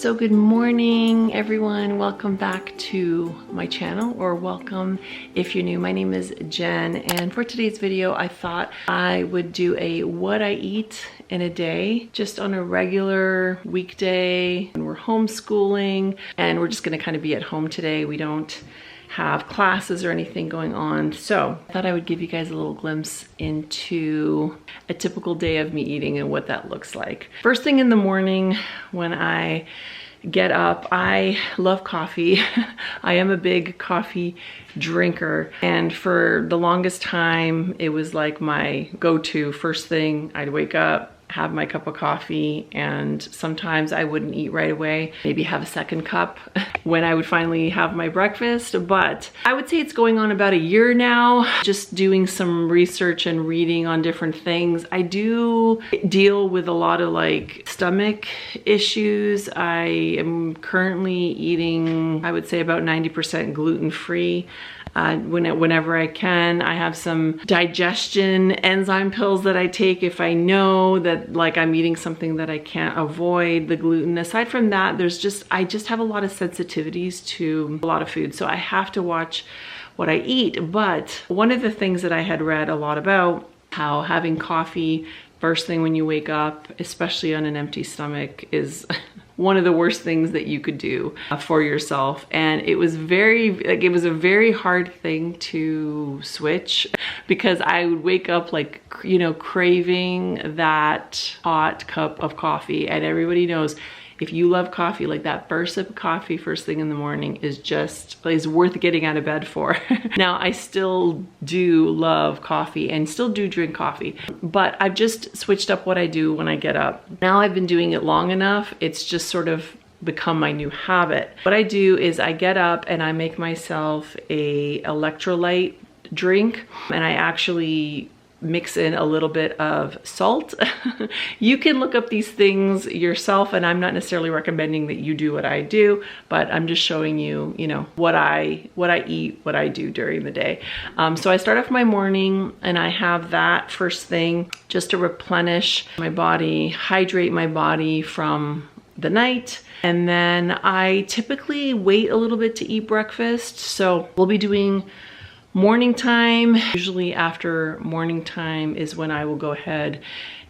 So good morning, everyone. Welcome back to my channel, or welcome if you're new. My name is Jen, and for today's video, I thought I would do a what I eat in a day, just on a regular weekday. And we're homeschooling, and we're just gonna kind of be at home today. We don't have classes or anything going on. So I thought I would give you guys a little glimpse into a typical day of me eating and what that looks like. First thing in the morning when I get up, I love coffee. I am a big coffee drinker, and for the longest time it was like my go-to. First thing, I'd wake up, have my cup of coffee, and sometimes I wouldn't eat right away, maybe have a second cup when I would finally have my breakfast. But I would say it's going on about a year now, just doing some research and reading on different things. I do deal with a lot of like stomach issues. I am currently eating, I would say, about 90% gluten-free. Whenever I can. I have some digestion enzyme pills that I take if I know that like I'm eating something that I can't avoid the gluten. Aside from that, I just have a lot of sensitivities to a lot of food, so I have to watch what I eat. But one of the things that I had read a lot about, how having coffee first thing when you wake up, especially on an empty stomach, is one of the worst things that you could do for yourself. And it was a very hard thing to switch, because I would wake up like, you know, craving that hot cup of coffee. And everybody knows, if you love coffee, like that first sip of coffee first thing in the morning is worth getting out of bed for. Now, I still do love coffee and still do drink coffee, but I've just switched up what I do when I get up. Now I've been doing it long enough, it's just sort of become my new habit. What I do is I get up and I make myself a electrolyte drink, and I actually mix in a little bit of salt. You can look up these things yourself, and I'm not necessarily recommending that you do what I do, but I'm just showing you, you know, what I eat, what I do during the day. So I start off my morning and I have that first thing, just to replenish my body, hydrate my body from the night. And then I typically wait a little bit to eat breakfast. So we'll be doing morning time. Usually after morning time is when I will go ahead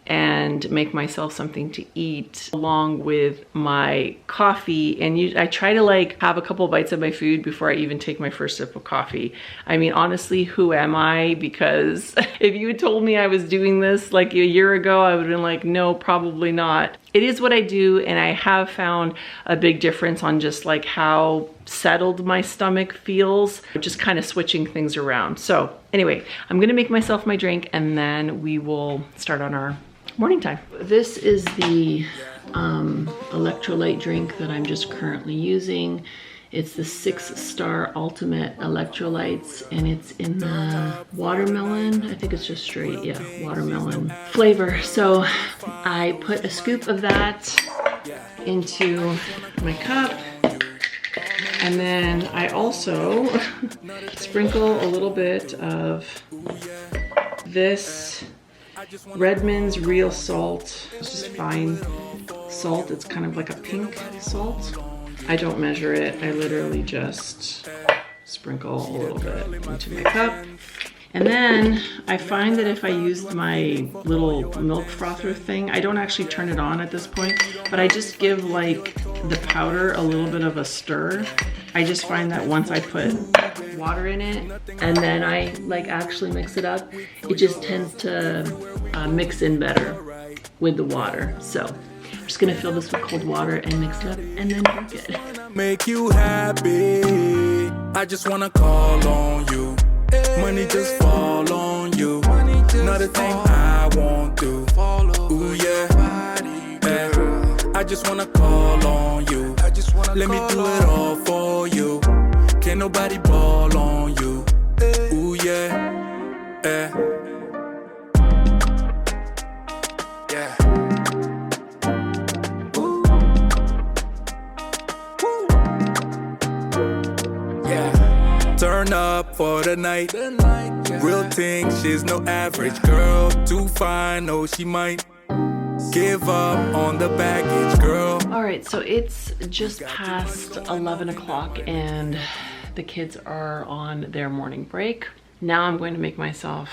and make myself something to eat along with my coffee. And I try to like have a couple bites of my food before I even take my first sip of coffee. I mean, honestly, who am I? Because if you had told me I was doing this like a year ago, I would have been like, no, probably not. It is what I do, and I have found a big difference on just like how settled my stomach feels, just kind of switching things around. So anyway, I'm gonna make myself my drink and then we will start on our morning time. This is the electrolyte drink that I'm just currently using. It's the 6-star ultimate electrolytes, and it's in the watermelon. I think it's just straight, yeah, watermelon flavor. So I put a scoop of that into my cup, and then I also sprinkle a little bit of this Redmond's real salt. It's just fine salt. It's kind of like a pink salt. I don't measure it. I literally just sprinkle a little bit into my cup. And then I find that if I use my little milk frother thing, I don't actually turn it on at this point, but I just give like the powder a little bit of a stir. I just find that once I put water in it and then I like actually mix it up, it just tends to mix in better with the water. So I'm just gonna fill this with cold water and mix it up and then drink it. Make you happy, I just wanna call on you. Money just fall on you. Not a thing I won't do. Ooh yeah, I just wanna call on you. Let me do it all for you. Can't nobody ball on you. Ooh yeah, yeah. Turn up for the night. Real thing, she's no average girl. Too fine, no, she might give up on the baggage, girl. All right. right, so it's just past 11 o'clock and the kids are on their morning break. Now I'm going to make myself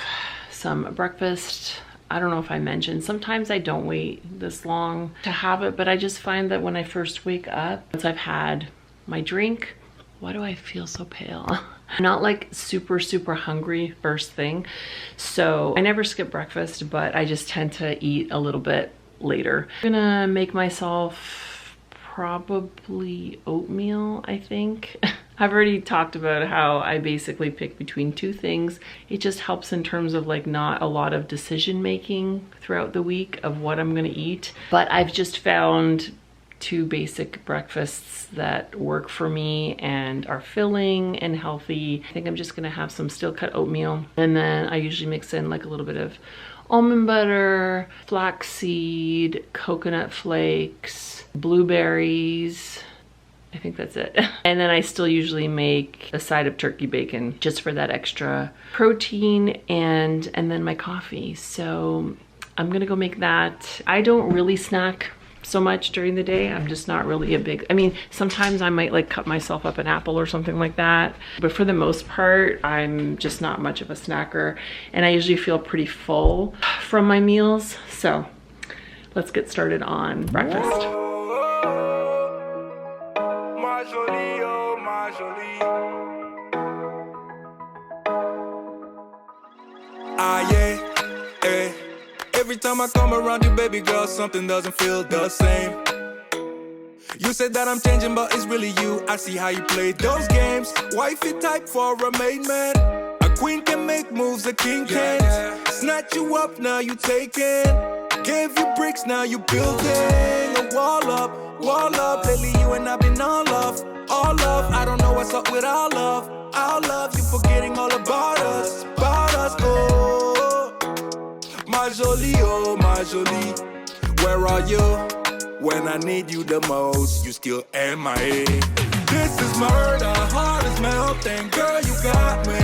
some breakfast. I don't know if I mentioned, sometimes I don't wait this long to have it, but I just find that when I first wake up, once I've had my drink, why do I feel so pale? I'm not like super hungry first thing. So I never skip breakfast, but I just tend to eat a little bit later. I'm gonna make myself probably oatmeal, I think. I've already talked about how I basically pick between two things. It just helps in terms of like not a lot of decision making throughout the week of what I'm gonna eat. But I've just found two basic breakfasts that work for me and are filling and healthy. I think I'm just gonna have some steel cut oatmeal, and then I usually mix in like a little bit of almond butter, flaxseed, coconut flakes, blueberries. I think that's it. And then I still usually make a side of turkey bacon just for that extra protein, and then my coffee. So I'm gonna go make that. I don't really snack so much during the day. I'm just not really a big, I mean, sometimes I might like cut myself up an apple or something like that, but for the most part, I'm just not much of a snacker, and I usually feel pretty full from my meals. So let's get started on breakfast. Every time I come around you, baby girl, something doesn't feel the same. You said that I'm changing, but it's really you. I see how you play those games. Wifey type for a main man. A queen can make moves, a king can't. Snatch you up, now you taking. Gave you bricks, now you building a wall up, wall up. Lately you and I've been all love, all love. I don't know what's up with our love, you forgetting all about us, oh. My jolie, oh my jolie, where are you when I need you the most? You still MIA. This is murder, heart is melting, girl you got me.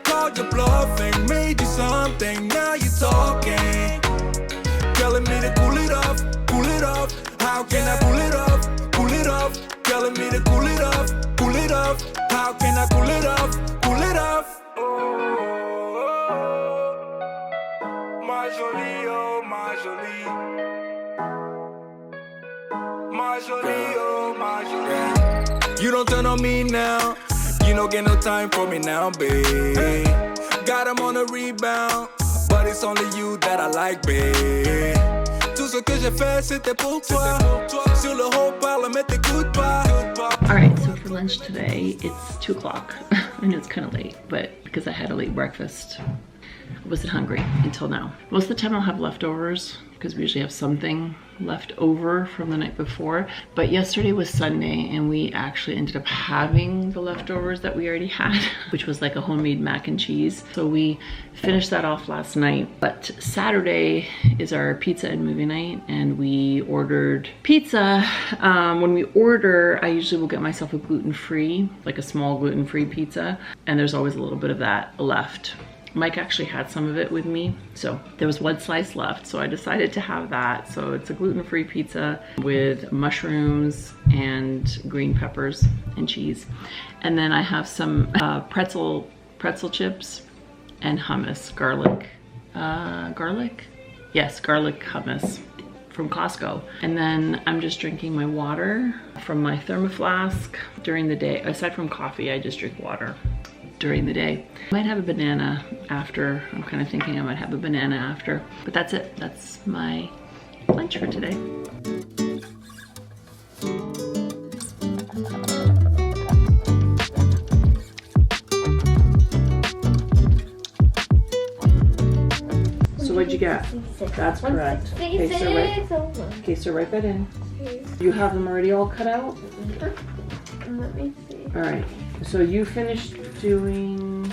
Called your bluffing, made you something, now you talking. Telling me to cool it off, how can I cool it off, telling me to cool it off, how can I cool it off, My jolie, oh my jolie, my jolie, oh my jolie. You don't turn on me now, you don't get no time for me now, babe. Got him on a rebound, but it's only you that I like, babe. Tout ce que j'ai fait c'était pour toi, sur le haut parlement t'écoute pas. Alright, so for lunch today, it's 2 o'clock. I know it's kind of late, but because I had a late breakfast, I wasn't hungry until now. Most of the time I'll have leftovers because we usually have something left over from the night before. But yesterday was Sunday and we actually ended up having the leftovers that we already had, which was like a homemade mac and cheese. So we finished that off last night. But Saturday is our pizza and movie night and we ordered pizza. When we order, I usually will get myself a gluten-free, like a small gluten-free pizza. And there's always a little bit of that left. Mike actually had some of it with me, so there was 1 slice left, so I decided to have that. So it's a gluten-free pizza with mushrooms and green peppers and cheese. And then I have some pretzel chips and hummus, garlic? Yes, garlic hummus from Costco. And then I'm just drinking my water from my thermoflask during the day. Aside from coffee, I just drink water during the day. I might have a banana after. I'm kind of thinking I might have a banana after, but that's it. That's my lunch for today. So what'd you get? That's correct. Okay, so write that in. You have them already all cut out? Let me see. All right. So you finished doing...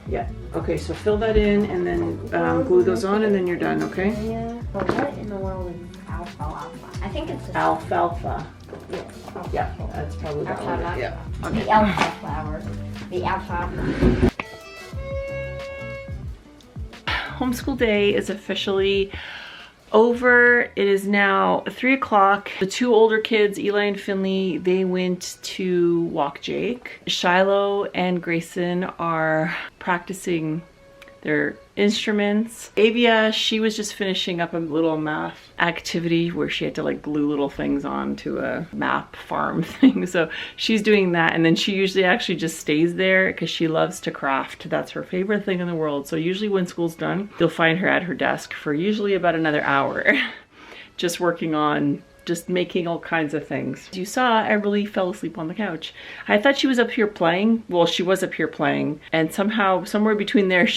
Yeah. Okay, so fill that in and then glue those on and then you're done, okay? Yeah. But what in the world is alfalfa? I think it's alfalfa. Yes. Yeah, that's probably that one. Yeah. Okay. The alfalfa flower. The alfalfa. Homeschool day is officially over. It is now 3 o'clock. The 2 older kids, Eli and Finley, they went to walk Jake. Shiloh and Grayson are practicing their instruments. Avia, she was just finishing up a little math activity where she had to like glue little things onto a map farm thing. So she's doing that, and then she usually actually just stays there because she loves to craft. That's her favorite thing in the world. So usually when school's done, you'll find her at her desk for usually about another hour just working on just making all kinds of things. As you saw, I really fell asleep on the couch. I thought she was up here playing. Well, she was up here playing, and somehow, somewhere between there,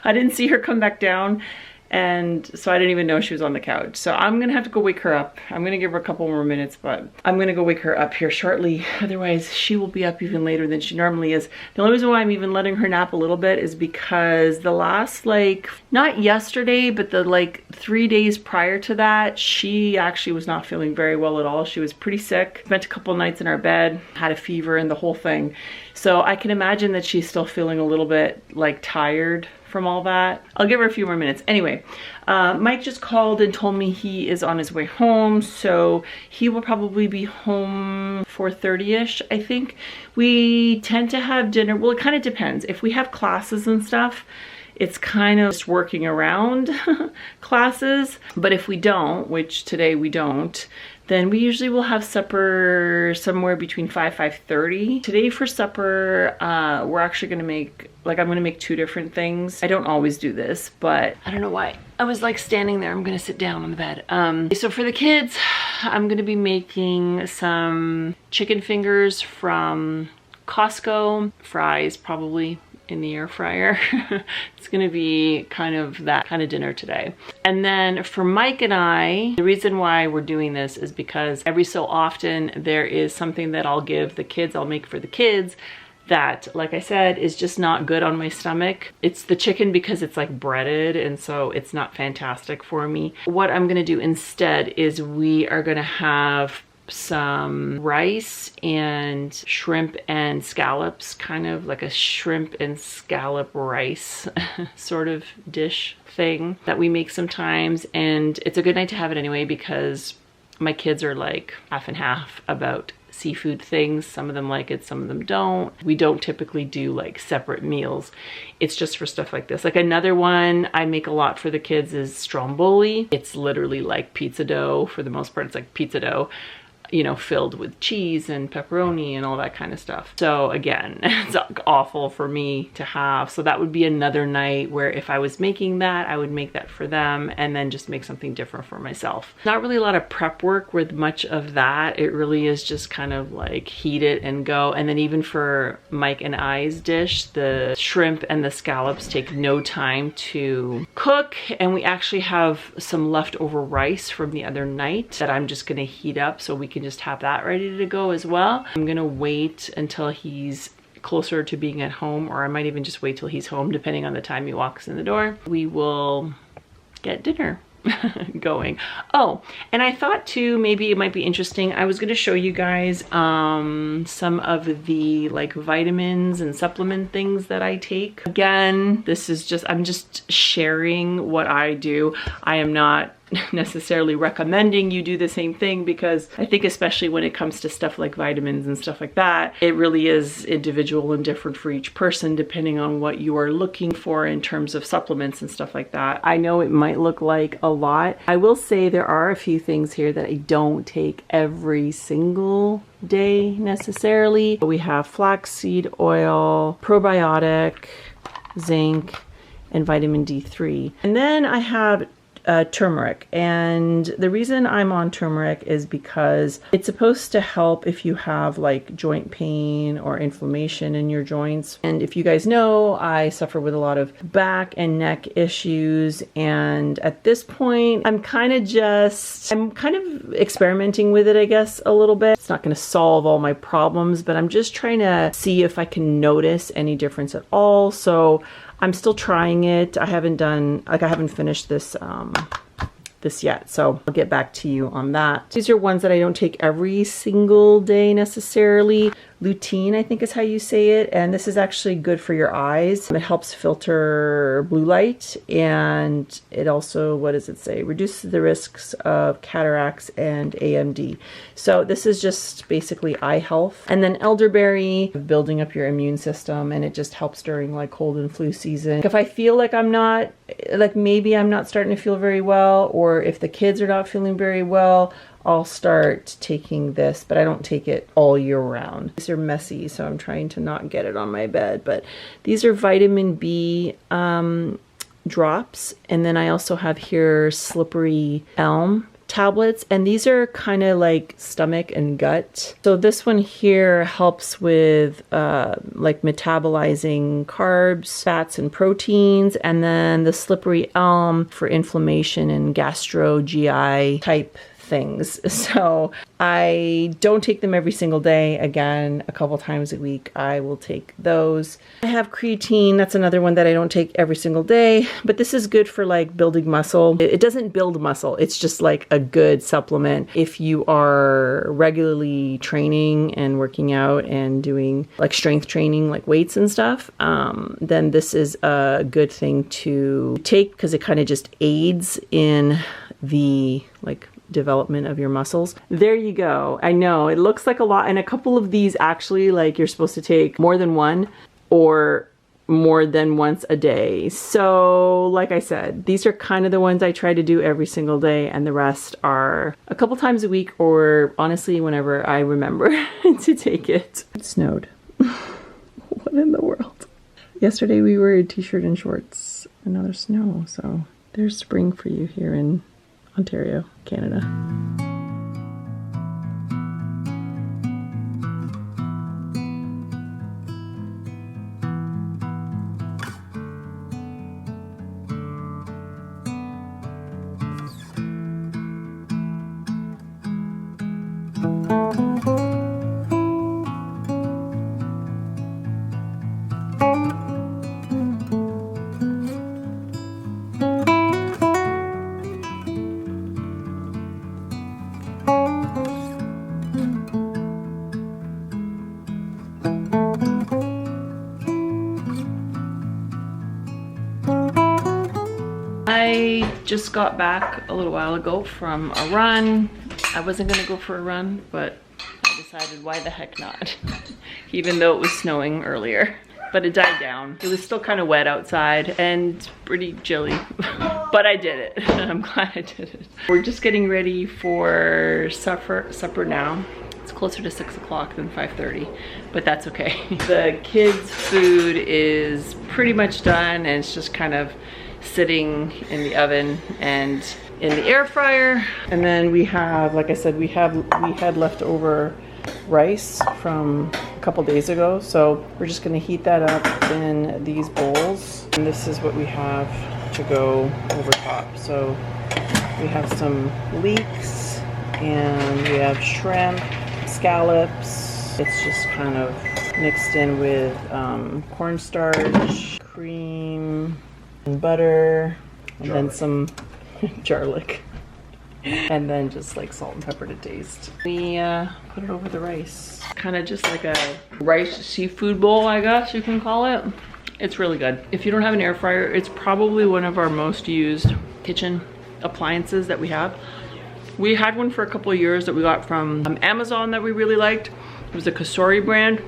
I didn't see her come back down, and so I didn't even know she was on the couch. So I'm gonna have to go wake her up. I'm gonna give her a couple more minutes, but I'm gonna go wake her up here shortly. Otherwise, she will be up even later than she normally is. The only reason why I'm even letting her nap a little bit is because the last, like, not yesterday, but the like 3 days prior to that, she actually was not feeling very well at all. She was pretty sick. Spent a couple nights in our bed, had a fever and the whole thing. So I can imagine that she's still feeling a little bit like tired from all that. I'll give her a few more minutes. Anyway, Mike just called and told me he is on his way home, so he will probably be home 4:30ish, I think. We tend to have dinner, well, it kind of depends. If we have classes and stuff, it's kind of just working around classes. But if we don't, which today we don't, then we usually will have supper somewhere between 5:30. Today for supper, we're actually gonna make, like, I'm gonna make 2 different things. I don't always do this, but I don't know why. I was like standing there. I'm gonna sit down on the bed. So for the kids, I'm gonna be making some chicken fingers from Costco, fries probably in the air fryer. It's gonna be kind of that kind of dinner today. And then for Mike and I, the reason why we're doing this is because every so often there is something that I'll give the kids, I'll make for the kids, that, like I said, is just not good on my stomach. It's the chicken because it's like breaded, and so it's not fantastic for me. What I'm gonna do instead is we are gonna have some rice and shrimp and scallops, kind of like a shrimp and scallop rice sort of dish thing that we make sometimes. And it's a good night to have it anyway, because my kids are like half and half about seafood things. Some of them like it, some of them don't. We don't typically do like separate meals. It's just for stuff like this. Like another one I make a lot for the kids is stromboli. It's literally like pizza dough. For the most part, it's like pizza dough, you know, filled with cheese and pepperoni and all that kind of stuff. So again, it's awful for me to have. So that would be another night where if I was making that, I would make that for them and then just make something different for myself. Not really a lot of prep work with much of that. It really is just kind of like heat it and go. And then even for Mike and I's dish, the shrimp and the scallops take no time to cook. And we actually have some leftover rice from the other night that I'm just gonna heat up so we can just have that ready to go as well. I'm gonna wait until he's closer to being at home, or I might even just wait till he's home depending on the time he walks in the door. We will get dinner going. Oh, and I thought too, maybe it might be interesting. I was going to show you guys some of the like vitamins and supplement things that I take. Again, this is just, I'm just sharing what I do. I am not necessarily recommending you do the same thing, because I think especially when it comes to stuff like vitamins and stuff like that, it really is individual and different for each person depending on what you are looking for in terms of supplements and stuff like that. I know it might look like a lot. I will say there are a few things here that I don't take every single day necessarily. We have flaxseed oil, probiotic, zinc, and vitamin D3. And then I have turmeric, and the reason I'm on turmeric is because it's supposed to help if you have like joint pain or inflammation in your joints. And if you guys know, I suffer with a lot of back and neck issues, and at this point I'm kind of experimenting with it, I guess, a little bit. It's not going to solve all my problems, but I'm just trying to see if I can notice any difference at all. So I'm still trying it. I haven't finished this yet, so I'll get back to you on that. These are ones that I don't take every single day necessarily, lutein, I think is how you say it, and this is actually good for your eyes. It helps filter blue light, and it also, what does it say? Reduces the risks of cataracts and AMD. So this is just basically eye health. And then elderberry, building up your immune system, and it just helps during like cold and flu season. If I feel like I'm not, like maybe I'm not starting to feel very well, or if the kids are not feeling very well, I'll start taking this, but I don't take it all year round. These are messy, so I'm trying to not get it on my bed, but these are vitamin B drops. And then I also have here slippery elm tablets, and these are kind of like stomach and gut. So this one here helps with like metabolizing carbs, fats, and proteins, and then the slippery elm for inflammation and gastro GI type things. So I don't take them every single day. Again, a couple times a week I will take those. I have creatine. That's another one that I don't take every single day, but this is good for like building muscle. It doesn't build muscle. It's just like a good supplement. If you are regularly training and working out and doing like strength training, like weights and stuff, then this is a good thing to take because it kind of just aids in the like development of your muscles. There you go. I know it looks like a lot, and a couple of these actually, like, you're supposed to take more than one or more than once a day. So like I said, these are kind of the ones I try to do every single day, and the rest are a couple times a week, or honestly whenever I remember to take it. It snowed. What in the world? Yesterday we were in t-shirt and shorts, and now there's snow. So there's spring for you here in Ontario, Canada. I just got back a little while ago from a run. I wasn't gonna go for a run, but I decided why the heck not, even though it was snowing earlier. But it died down. It was still kind of wet outside and pretty chilly, but I did it. I'm glad I did it. We're just getting ready for supper now. It's closer to 6 o'clock than 5:30, but that's okay. The kids' food is pretty much done, and it's just kind of sitting in the oven and in the air fryer. And then we have, like I said, we had leftover rice from a couple days ago, so we're just going to heat that up in these bowls, and this is what we have to go over top. So we have some leeks, and we have shrimp, scallops. It's just kind of mixed in with cornstarch, cream, and butter, and then some garlic, and then just like salt and pepper to taste. We put it over the rice. Kind of just like a rice seafood bowl, I guess you can call it. It's really good. If you don't have an air fryer, it's probably one of our most used kitchen appliances that we have. We had one for a couple of years that we got from Amazon that we really liked. It was a Kasori brand,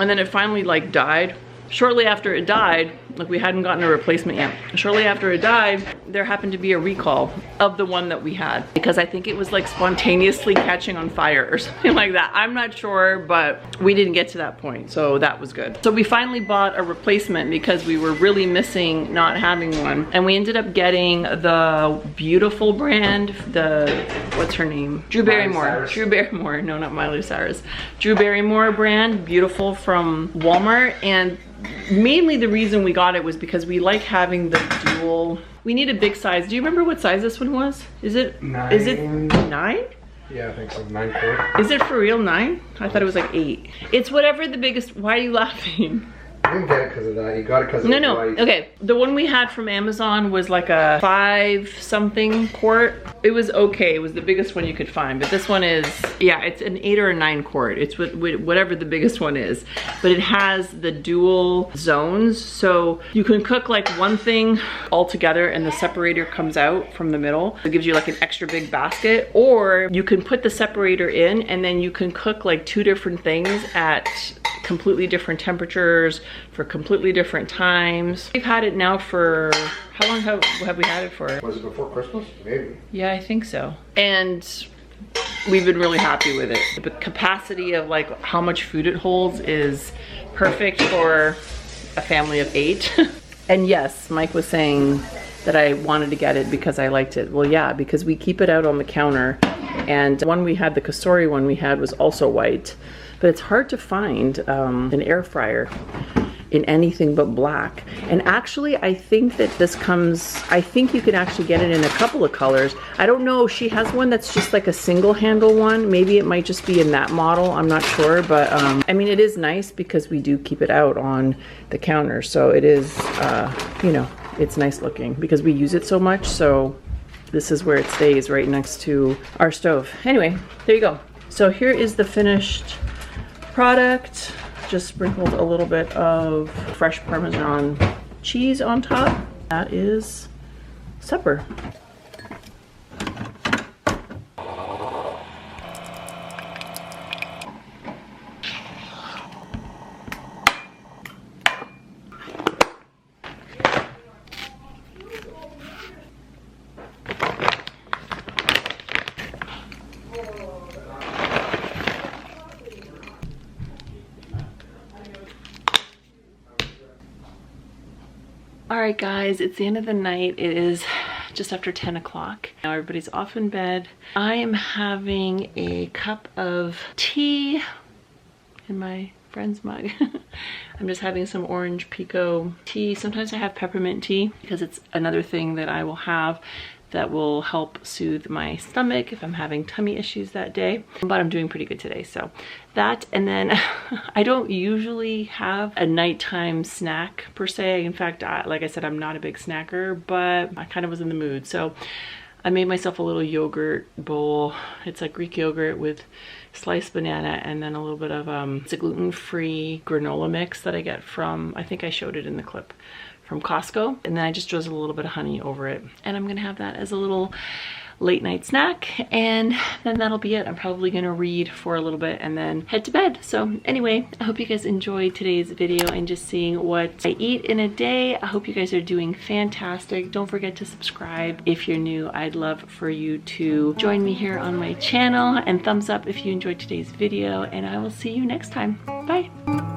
and then it finally like died. Shortly after it died, like we hadn't gotten a replacement yet. Shortly after it died, there happened to be a recall of the one that we had, because I think it was like spontaneously catching on fire or something like that. I'm not sure, but we didn't get to that point, so that was good. So we finally bought a replacement because we were really missing not having one, and we ended up getting the Beautiful brand, the, what's her name? Drew Barrymore. Drew Barrymore, no, not Miley Cyrus. Drew Barrymore brand, Beautiful, from Walmart. And mainly the reason we got it was because we like having the dual. We need a big size. Do you remember what size this one was? Is it 9? Is it 9? Yeah, I think so. 9.4. Is it for real 9? I thought it was like 8. It's whatever the biggest. Why are you laughing? didn't get it because of that. You got it because of No, the no. white. Okay, the one we had from Amazon was like a 5-something quart. It was okay. It was the biggest one you could find. But this one is, yeah, it's an 8 or a 9 quart. It's whatever the biggest one is. But it has the dual zones. So you can cook like one thing all together and the separator comes out from the middle. It gives you like an extra big basket. Or you can put the separator in and then you can cook like 2 different things at completely different temperatures for completely different times. We've had it now for, how long have we had it for? Was it before Christmas? Maybe. Yeah, I think so. And we've been really happy with it. The capacity of like how much food it holds is perfect for a family of 8. And yes, Mike was saying that I wanted to get it because I liked it. Well, yeah, because we keep it out on the counter. And one we had, the Kasori one we had, was also white. But it's hard to find an air fryer in anything but black. And actually, I think that this comes, I think you can actually get it in a couple of colors. I don't know, she has one that's just like a single handle one. Maybe it might just be in that model, I'm not sure. But I mean, it is nice because we do keep it out on the counter. So it is, you know, it's nice looking because we use it so much. So this is where it stays, right next to our stove. Anyway, there you go. So here is the finished product. Just sprinkled a little bit of fresh Parmesan cheese on top. That is supper. All right, guys, it's the end of the night. It is just after 10 o'clock. Now everybody's off in bed. I am having a cup of tea in my friend's mug. I'm just having some orange pico tea. Sometimes I have peppermint tea because it's another thing that I will have that will help soothe my stomach if I'm having tummy issues that day. But I'm doing pretty good today, so that. And then I don't usually have a nighttime snack per se. In fact, like I said, I'm not a big snacker, but I kind of was in the mood. So I made myself a little yogurt bowl. It's like Greek yogurt with sliced banana and then a little bit of, it's a gluten-free granola mix that I get from, I think I showed it in the clip, from Costco. And then I just drizzle a little bit of honey over it. And I'm gonna have that as a little late night snack, and then that'll be it. I'm probably gonna read for a little bit and then head to bed. So anyway, I hope you guys enjoyed today's video and just seeing what I eat in a day. I hope you guys are doing fantastic. Don't forget to subscribe if you're new. I'd love for you to join me here on my channel, and thumbs up if you enjoyed today's video, and I will see you next time. Bye.